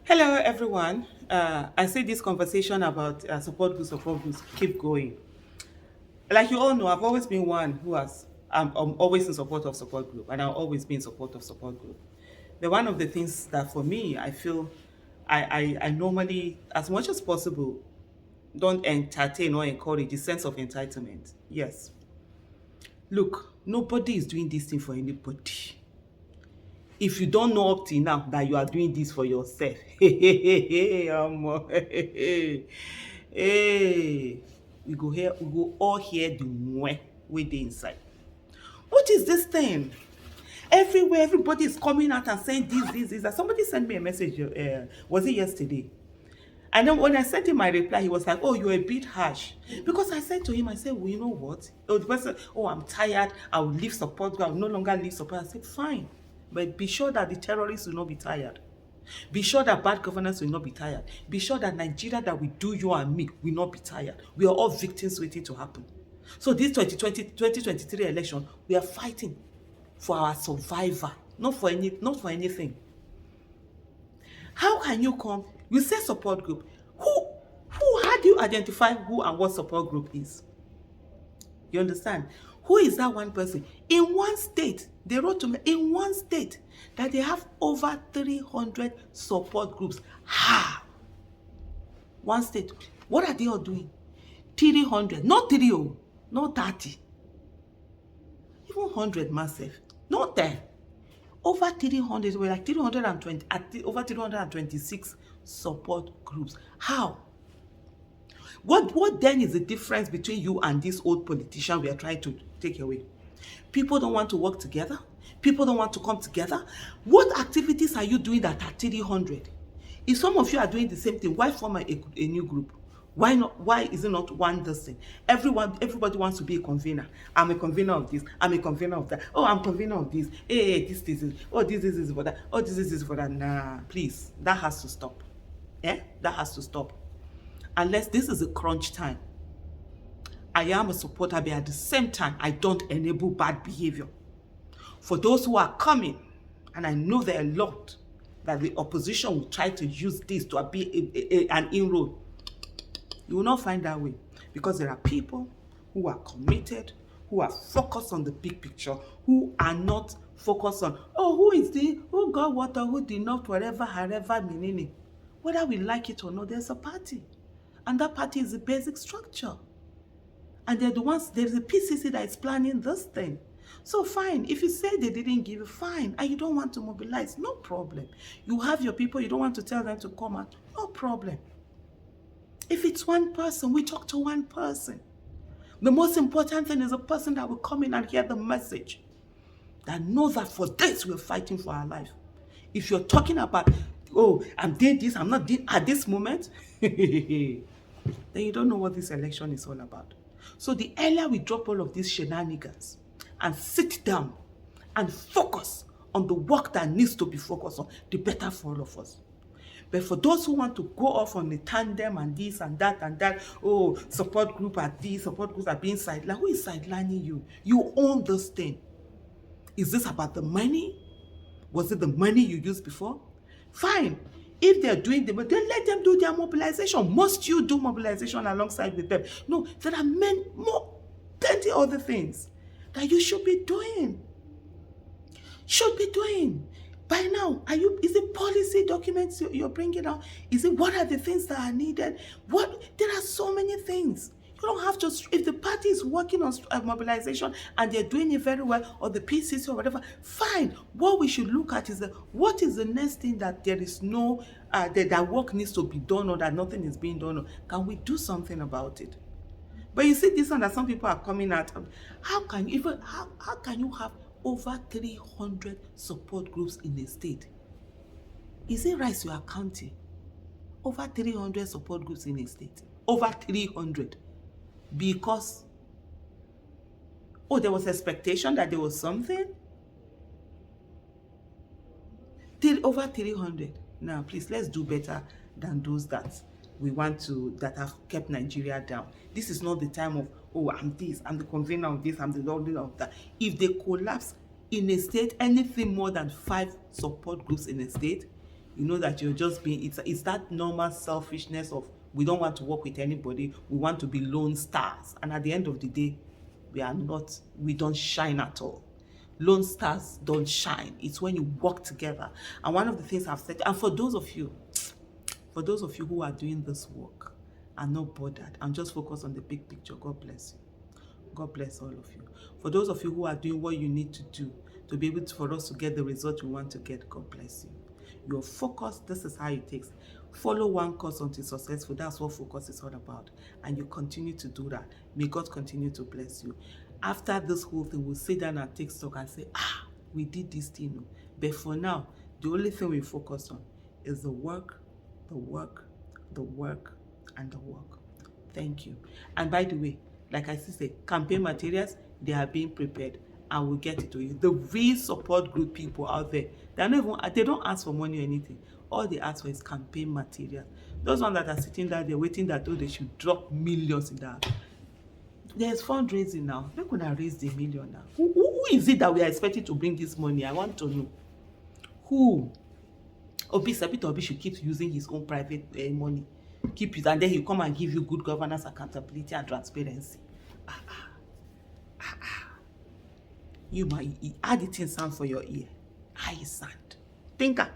Hello, everyone. I see this conversation about support groups keep going. Like you all know, I've always been one who has, I'm always in support of support group, and I'll always be in support of support group. But one of the things that for me, I feel I normally, as much as possible, don't entertain or encourage the sense of entitlement. Yes. Look, nobody is doing this thing for anybody. If you don't know up till now that you are doing this for yourself, hey, we go all hear the mwe wey dey inside. What is this thing? Everywhere, everybody is coming out and saying this. Somebody sent me a message. Was it yesterday? And then when I sent him my reply, he was like, "Oh, you're a bit harsh." Because I said to him, I said, "Well, you know what? Oh, the person, oh, I'm tired. I will leave support. I will no longer leave support." I said, "Fine. But be sure that the terrorists will not be tired. Be sure that bad governance will not be tired. Be sure that Nigeria that we do, you and me, will not be tired. We are all victims waiting to happen." So this 2023 election, we are fighting for our survival, not for anything. How can you come? You say support group. How do you identify who and what support group is? You understand? Who is that one person? In one state, they wrote to me, in one state, that they have over 300 support groups. How? One state. What are they all doing? 300. Not 3, not 30. Even 100 massive. Not 10. Over 300, we're like 320, over 326 support groups. How? What then is the difference between you and this old politician we are trying to take away? People don't want to work together. People don't want to come together. What activities are you doing that are 300? If some of you are doing the same thing, why form a new group? Why not? Why is it not one this thing? Everybody wants to be a convener. I'm a convener of this. I'm a convener of that. Oh, I'm convener of this. Hey, this is. Oh, this is for that. Oh, this is for that. Nah, please, that has to stop. Yeah, that has to stop. Unless this is a crunch time. I am a supporter, but at the same time, I don't enable bad behavior. For those who are coming, and I know there are a lot, that the opposition will try to use this to be an inroad. You will not find that way, because there are people who are committed, who are focused on the big picture, who are not focused on, oh, who got what or who did not, whatever, however, meaning. Whether we like it or not, there's a party. And that party is the basic structure. And they're the ones, there's a PCC that is planning this thing. So fine, if you say they didn't give, fine, and you don't want to mobilize, no problem. You have your people, you don't want to tell them to come out, no problem. If it's one person, we talk to one person. The most important thing is a person that will come in and hear the message, that knows that for this we're fighting for our life. If you're talking about, oh, I'm doing this, I'm not doing at this moment, then you don't know what this election is all about. So the earlier we drop all of these shenanigans and sit down and focus on the work that needs to be focused on, the better for all of us. But for those who want to go off on the tandem and this and that, oh, support group are this, support groups are being sidelined. Who is sidelining you? You own this thing. Is this about the money? Was it the money you used before? Fine. If they're doing them, then let them do their mobilization. Must you do mobilization alongside with them? No, there are plenty other things that you should be doing. By now, is it policy documents you're bringing out? Is it, what are the things that are needed? There are so many things. You don't have to, if the party is working on mobilization and they're doing it very well, or the PCC or whatever, fine. What we should look at is what is the next thing that there is no, that work needs to be done, or that nothing is being done, or can we do something about it? But you see this one that some people are coming at, how can you have over 300 support groups in a state? Is it right you are counting? Over 300 support groups in a state. Over 300. Because, oh, there was expectation that there was something? Over 300. Now, please, let's do better than those that that have kept Nigeria down. This is not the time of, oh, I'm this, I'm the convener of this, I'm the leader of that. If they collapse in a state, anything more than 5 support groups in a state, you know that you're just being, it's that normal selfishness of we don't want to work with anybody, we want to be lone stars, and at the end of the day we are not, we don't shine at all. Lone stars don't shine. It's when you work together. And one of the things I've said, and for those of you who are doing this work and not bothered and just focus on the big picture, God bless you. God bless all of you. For those of you who are doing what you need to do to be able to, for us to get the result we want to get, God bless you. Your focus, this is how it takes. Follow one course until successful. That's what focus is all about. And you continue to do that. May God continue to bless you. After this whole thing, we'll sit down and take stock and say, we did this thing. But for now, the only thing we focus on is the work, the work, the work, and the work. Thank you. And by the way, like I said, campaign materials, they are being prepared and we'll get it to you. The real support group people out there, they don't ask for money or anything. All they ask for is campaign material. Those ones that are sitting there, they're waiting that they should drop millions in that. There's fundraising now. They're gonna raise the million now. Who is it that we are expecting to bring this money? I want to know. Who? Sabito Obi should keep using his own private money. Keep it, and then he'll come and give you good governance, accountability, and transparency. You might add it in sound for your ear. I sound. Thinker.